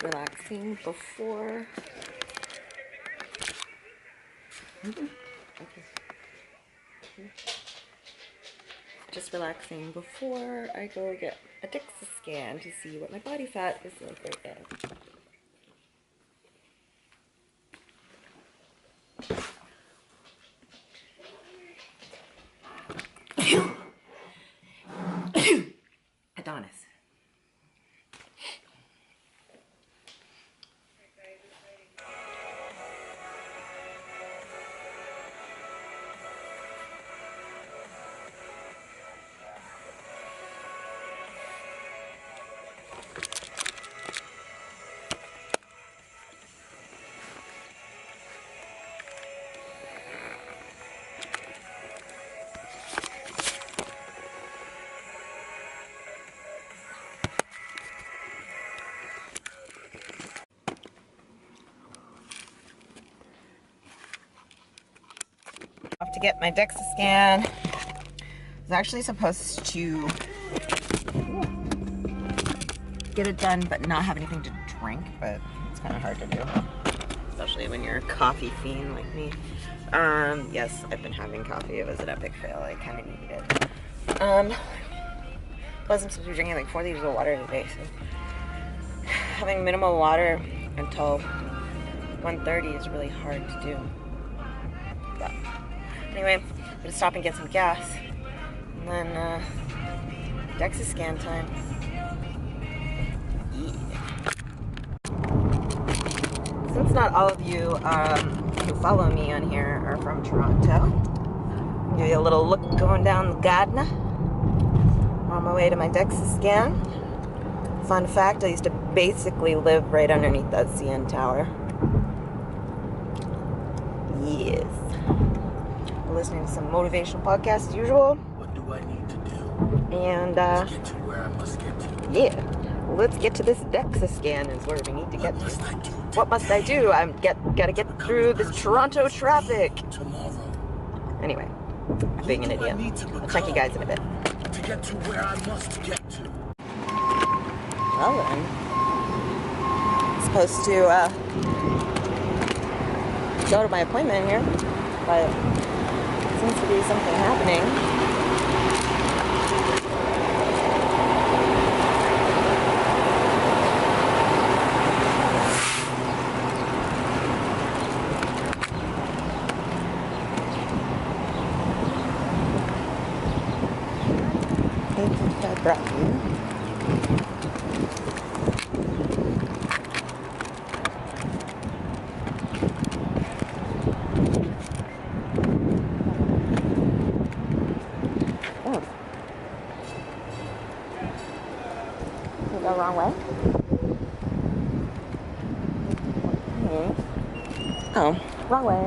relaxing before. Okay. Just relaxing before I go get a Dexa scan to see what my body fat is like right now. Adonis. Off to get my Dexa scan. I was actually supposed to get it done but not have anything to drink, but it's kind of hard to do, especially when you're a coffee fiend like me. Yes, I've been having coffee. It was an epic fail. I kind of needed it. Plus I'm supposed to be drinking like 4 liters of water today, so having minimal water until 1:30 is really hard to do. But anyway, I'm gonna stop and get some gas, and then Dexa scan time. Yeah. Since not all of you who follow me on here are from Toronto, I'll give you a little look going down the garden on my way to my Dexa scan. Fun fact, I used to basically live right underneath that CN tower. Yes. Listening to some motivational podcasts as usual. What do I need to do? And to get to where I must get to? yeah, let's get to this Dexa scan is where we need to get to. What must I do? Gotta get through this Toronto traffic. Tomorrow. Anyway, I'm being an idiot. I'll check you guys in a bit. To get to where I must get to. Well then, supposed to go to my appointment here, but seems to be something happening. I think I brought you. Go wrong way? Oh, wrong way.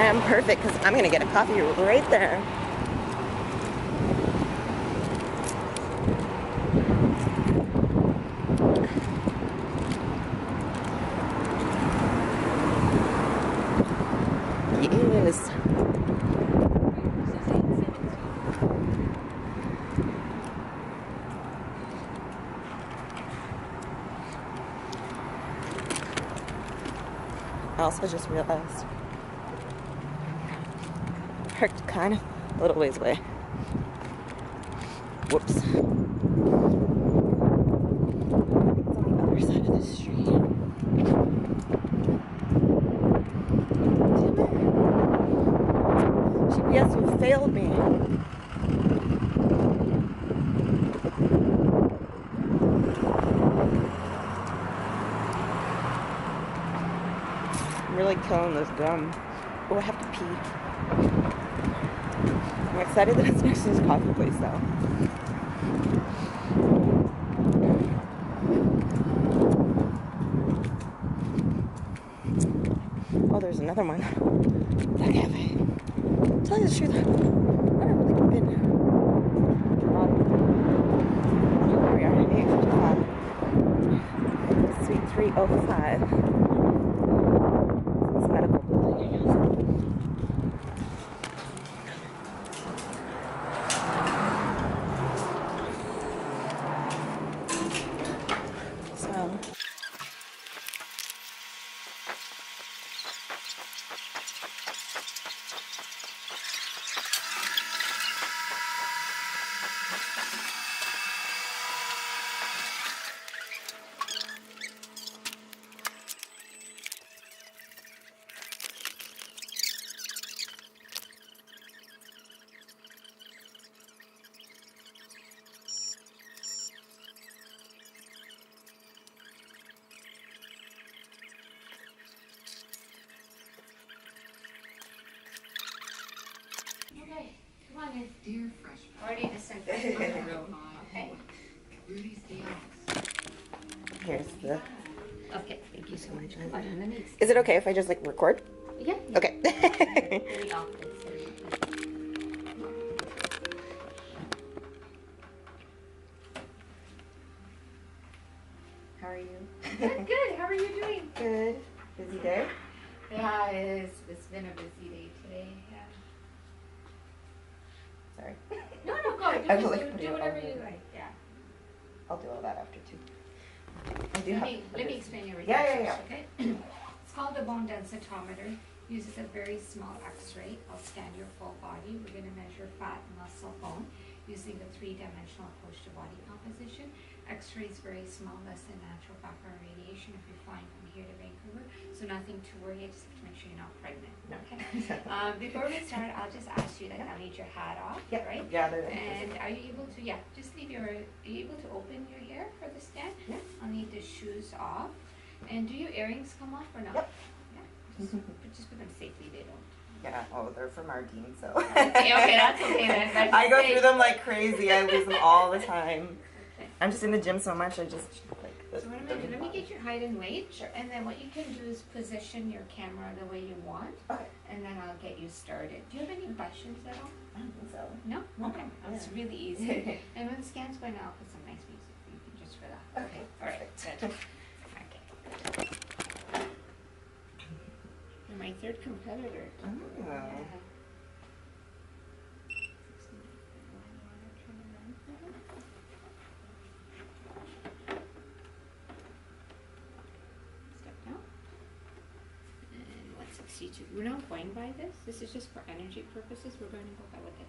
I'm perfect because I'm gonna get a coffee right there. Yes. I also just realized I parked kind of a little ways away. Whoops. I think it's on the other side of the street. Damn it. GPS you failed me. I'm really killing this gum. Oh, I have to pee. I'm excited that it's next to this coffee place though. another one. That cafe. To tell you the truth, I don't really been. Here we are, 8:55. Suite 305. It's a medical building. So. Okay, come on in. Dear Fresh. Already disinfected. Okay. Rudy's deals. Here's the. Okay, thank you so much. Come on, let me. Is it okay if I just like record? Yeah. Okay. Very often. How are you? Good, good. How are you doing? Good. Busy day? Yeah, it's been a busy day today. Yeah. Sorry. No, go. I Do, will, like, do, put do it whatever on you the- like. Yeah. I'll do all that after too. I do Let have me a bit- explain everything. Yeah, yeah, first, yeah. Okay. It's called a bone densitometer. Uses a very small X-ray. I'll scan your full body. We're going to measure fat, muscle, bone using a three-dimensional approach to body composition. X-ray is very small, less than natural background radiation if you're flying from here to Vancouver. So nothing to worry. I just have to make sure you're not pregnant. No. Okay. Before we start, I'll just ask you that I'll need your hat off. Yeah, Right. yeah, they're And are you able to? Yeah. Just leave your. Are you able to open your hair for the scan? Yeah. I'll need the shoes off. And do your earrings come off or not? Yep. Yeah. Just put them safely. They don't. Yeah, oh, they're from Ardeen, so. Okay, that's okay then. That's I go okay. through them like crazy. I lose them all the time. I'm just in the gym so much, I just like. So what I'm gonna do, let me get your height and weight, and then what you can do is position your camera the way you want, Okay. and then I'll get you started. Do you have any questions at all? I don't think so. No? Okay, Yeah. it's really easy. And when the scan's going, I'll put some nice music for you just for that. Okay, All right, perfect. good. Okay. You're my third competitor. Oh. Yeah. Step down. And 162. We're not going by this. This is just for energy purposes. We're going to go by what the.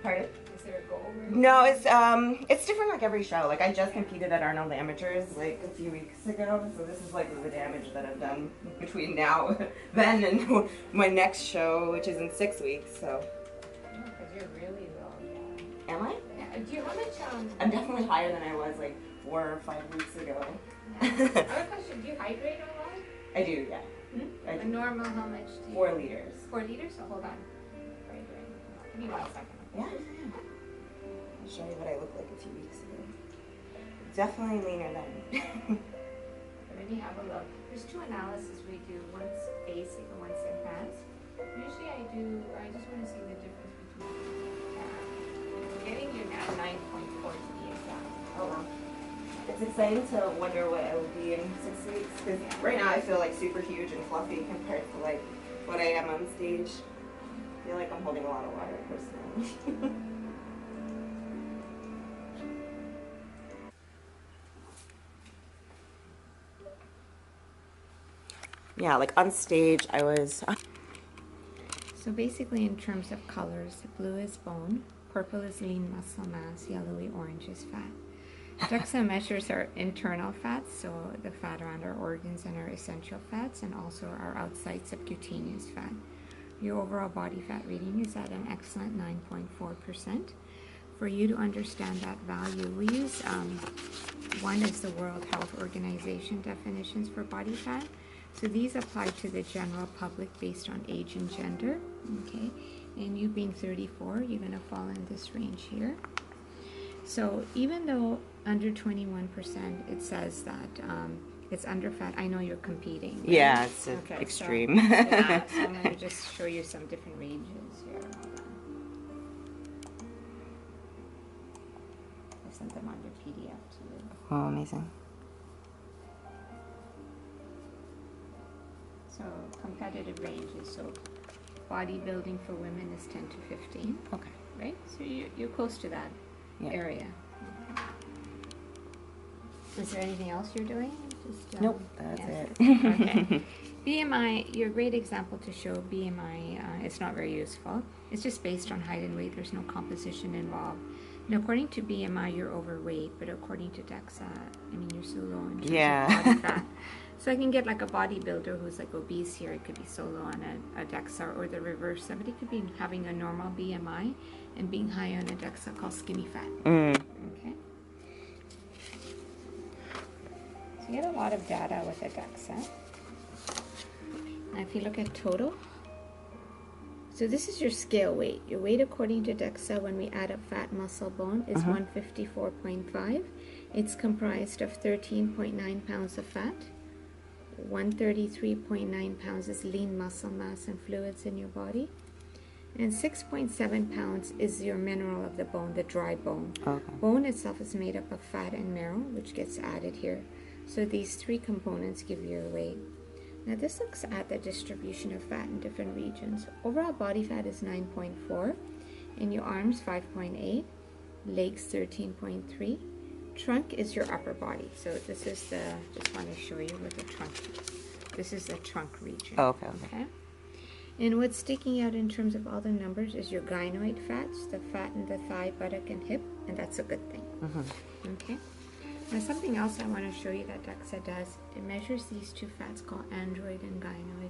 Pardon? Is there a goal? No, it's different like every show. Like I just competed at Arnold Amateurs like a few weeks ago, so this is like the damage that I've done between now, then, and my next show, which is in 6 weeks. So. Because you're really low. Yeah. Am I? Yeah. Do you how much? I'm definitely higher than I was like 4 or 5 weeks ago. Yeah. Other question: do you hydrate a lot? I do, yeah. Hmm? I A do. normal, how much do you? 4 liters. 4 liters. So hold on. Give me 1 second. Yeah. I'll show you what I looked like a few weeks ago. Definitely leaner then. Let me have a look. There's 2 analyses we do. One's basic and one's advanced. Usually I just want to see the difference between. Getting you now 9.4 to be exact. Oh wow. It's exciting to wonder what I will be in 6 weeks, because right now I feel like super huge and fluffy compared to like what I am on stage. I feel like I'm holding a lot of water personally. Yeah, like on stage I was... So basically in terms of colors, blue is bone, purple is lean muscle mass, yellowy orange is fat. Dexa measures our internal fats, so the fat around our organs and our essential fats, and also our outside subcutaneous fat. Your overall body fat reading is at an excellent 9.4%. For you to understand that value, we use one is the World Health Organization definitions for body fat. So these apply to the general public based on age and gender, okay? And you being 34, you're gonna fall in this range here. So even though under 21%, it says that it's under fat, I know you're competing. Right? Yeah, it's okay, extreme. So, yeah, so I'm gonna just show you some different ranges here. Hold on. I sent them on your PDF to you. Oh, amazing. So competitive ranges, so bodybuilding for women is 10 to 15. Okay. Right? So you're close to that area. Is there anything else you're doing? Just, nope, that's it. Okay. BMI, you're a great example to show BMI. It's not very useful. It's just based on height and weight. There's no composition involved. And according to BMI, you're overweight, but according to Dexa, I mean, you're so low in terms of body fat. So I can get like a bodybuilder who's like obese here. It could be so low on a Dexa, or the reverse. Somebody could be having a normal BMI and being high on a Dexa called skinny fat. Okay. So you get a lot of data with a Dexa. Now if you look at total, so this is your scale weight. Your weight according to Dexa when we add up fat, muscle, bone is 154.5. It's comprised of 13.9 pounds of fat. 133.9 pounds is lean muscle mass and fluids in your body, and 6.7 pounds is your mineral of the bone, the dry bone. Okay. Bone itself is made up of fat and marrow, which gets added here. So these 3 components give you your weight. Now this looks at the distribution of fat in different regions. Overall body fat is 9.4, in your arms 5.8, legs 13.3. Trunk is your upper body. So this is the, just want to show you what the trunk is. This is the trunk region. Oh, okay. And what's sticking out in terms of all the numbers is your gynoid fats, the fat in the thigh, buttock, and hip, and that's a good thing. Okay. Now something else I want to show you that Dexa does, it measures these 2 fats called android and gynoid.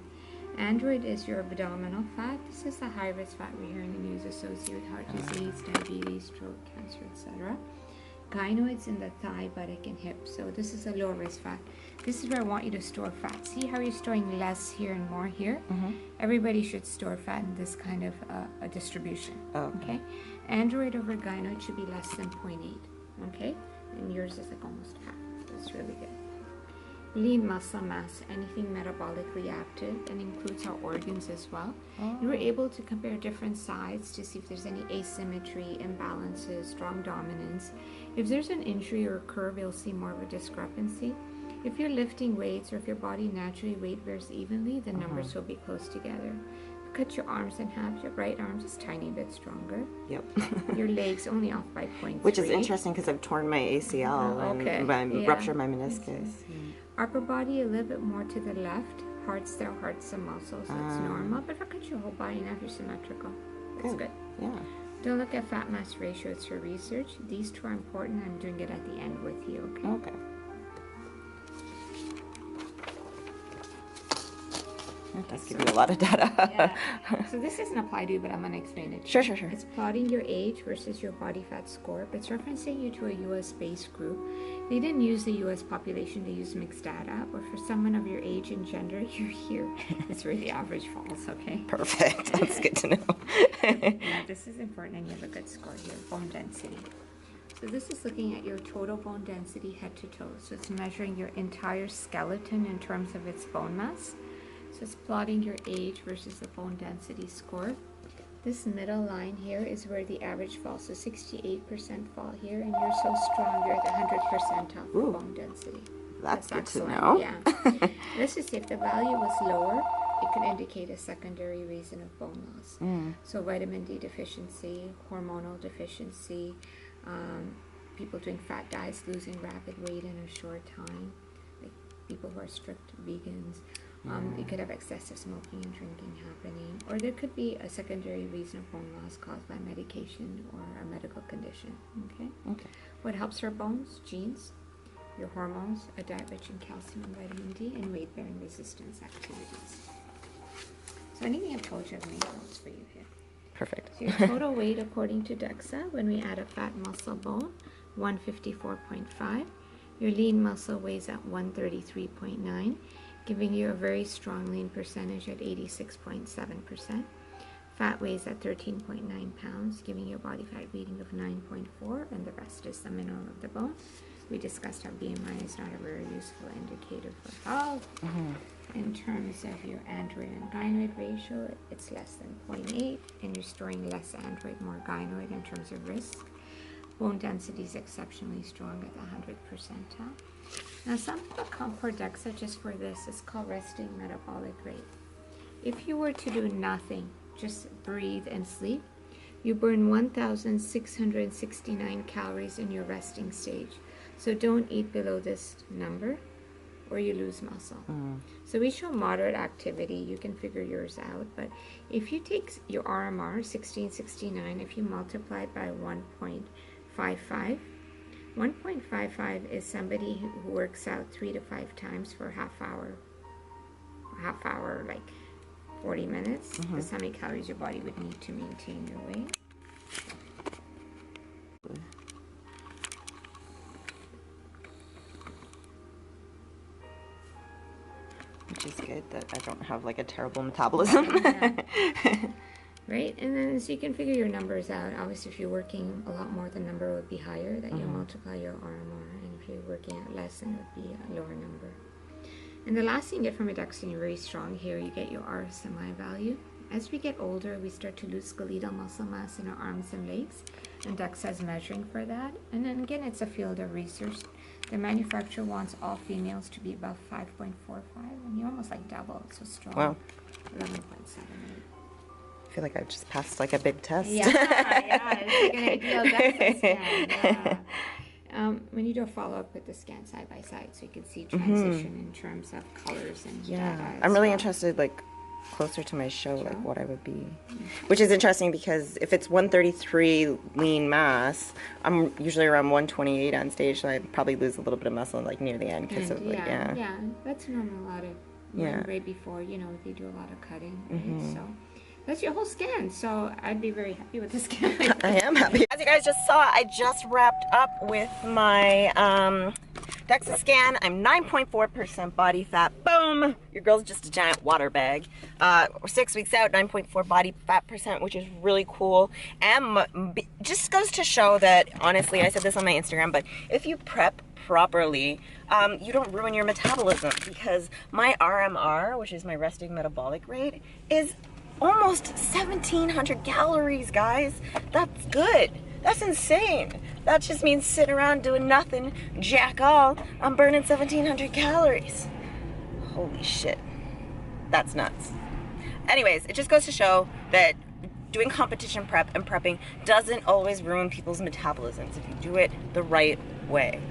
Android is your abdominal fat. This is the high-risk fat we're hearing the news associated with heart disease, diabetes, stroke, cancer, etc. Gynoids in the thigh, buttock, and hip. So this is a low risk fat. This is where I want you to store fat. See how you're storing less here and more here? Everybody should store fat in this kind of a distribution. Okay. Android over gynoid should be less than 0.8. Okay. And yours is like almost half. That's really good. Lean muscle mass, anything metabolically active, and includes our organs as well. And we're able to compare different sides to see if there's any asymmetry, imbalances, strong dominance. If there's an injury or a curve, you'll see more of a discrepancy. If you're lifting weights or if your body naturally weight bears evenly, the numbers will be close together. cut your arms in half. Your right arm just tiny bit stronger. Yep. Your legs only off by 0.3. Which is interesting because I've torn my ACL and ruptured my meniscus. Upper body a little bit more to the left. Heart's there, heart's the muscle, so it's normal. But if I cut your whole body now, you're symmetrical. That's good. Yeah. Don't look at fat mass ratio. It's for research. These two are important. I'm doing it at the end with you, okay? Okay. That does give you a lot of data. Yeah. So this doesn't apply to you, but I'm going to explain it to you. Sure. It's plotting your age versus your body fat score, but it's referencing you to a US-based group. They didn't use the US population, they used mixed data, but for someone of your age and gender, you're here. It's where the average falls, okay? Perfect. That's good to know. Yeah, this is important and you have a good score here. Bone density. So this is looking at your total bone density head to toe. So it's measuring your entire skeleton in terms of its bone mass. So it's plotting your age versus the bone density score. This middle line here is where the average falls. So 68% fall here, and you're so strong, you're at the 100th percentile for bone density. That's good excellent. To know. Yeah. Let's just say if the value was lower, it could indicate a secondary reason of bone loss. So vitamin D deficiency, hormonal deficiency, people doing fat diets, losing rapid weight in a short time, like people who are strict vegans. You could have excessive smoking and drinking happening, or there could be a secondary reason of bone loss caused by medication or a medical condition. Okay. What helps our bones? Genes, your hormones, a diet rich in calcium and vitamin D, and weight-bearing resistance activities. So anything I've told you, I've made notes for you here. Perfect. So your total weight, according to Dexa, when we add a fat muscle bone, 154.5. Your lean muscle weighs at 133.9. Giving you a very strong lean percentage at 86.7%. Fat weighs at 13.9 pounds, giving you a body fat reading of 9.4, and the rest is the mineral of the bone. We discussed how BMI is not a very useful indicator for health. In terms of your android and gynoid ratio, it's less than 0.8, and you're storing less android, more gynoid in terms of risk. Bone density is exceptionally strong at the 100th percentile. Now some people come for Dexa just for this. It's called resting metabolic rate. If you were to do nothing, just breathe and sleep, you burn 1,669 calories in your resting stage. So don't eat below this number or you lose muscle. So we show moderate activity. You can figure yours out. But if you take your RMR, 1669, if you multiply it by 1.55, 1.55 is somebody who works out 3 to 5 times for a half hour, like 40 minutes. That's how many calories your body would need to maintain your weight. Which is good that I don't have like a terrible metabolism. Right, and then so you can figure your numbers out. Obviously, if you're working a lot more, the number would be higher, that you multiply your RMR, and if you're working out less, then it would be a lower number. And the last thing you get from a Dexa, you're very strong here, you get your RSMI value. As we get older, we start to lose skeletal muscle mass in our arms and legs, and Dexa is measuring for that. And then again, it's a field of research. The manufacturer wants all females to be above 5.45, and you almost like double, it's so strong. Wow. 11.78. I feel like I've just passed like a big test. Yeah, it's like an ideal Dexa scan. Yeah. When you do a follow-up, put the scan side by side so you can see transition in terms of colors and data. I'm really interested, like closer to my show, like what I would be. Which is interesting because if it's 133 lean mass, I'm usually around 128 on stage, so I'd probably lose a little bit of muscle like near the end because of like, yeah, that's normal. A lot of right before, you know, they do a lot of cutting, right? So that's your whole scan, so I'd be very happy with the scan. I am happy. As you guys just saw, I just wrapped up with my Dexa scan. I'm 9.4% body fat. Boom! Your girl's just a giant water bag. 6 weeks out, 9.4 body fat percent, which is really cool. And just goes to show that, honestly, I said this on my Instagram, but if you prep properly, you don't ruin your metabolism, because my RMR, which is my resting metabolic rate, is almost 1,700 calories, guys. That's good. That's insane. That just means sitting around doing nothing, jack all. I'm burning 1,700 calories. Holy shit. That's nuts. Anyways, it just goes to show that doing competition prep and prepping doesn't always ruin people's metabolisms if you do it the right way.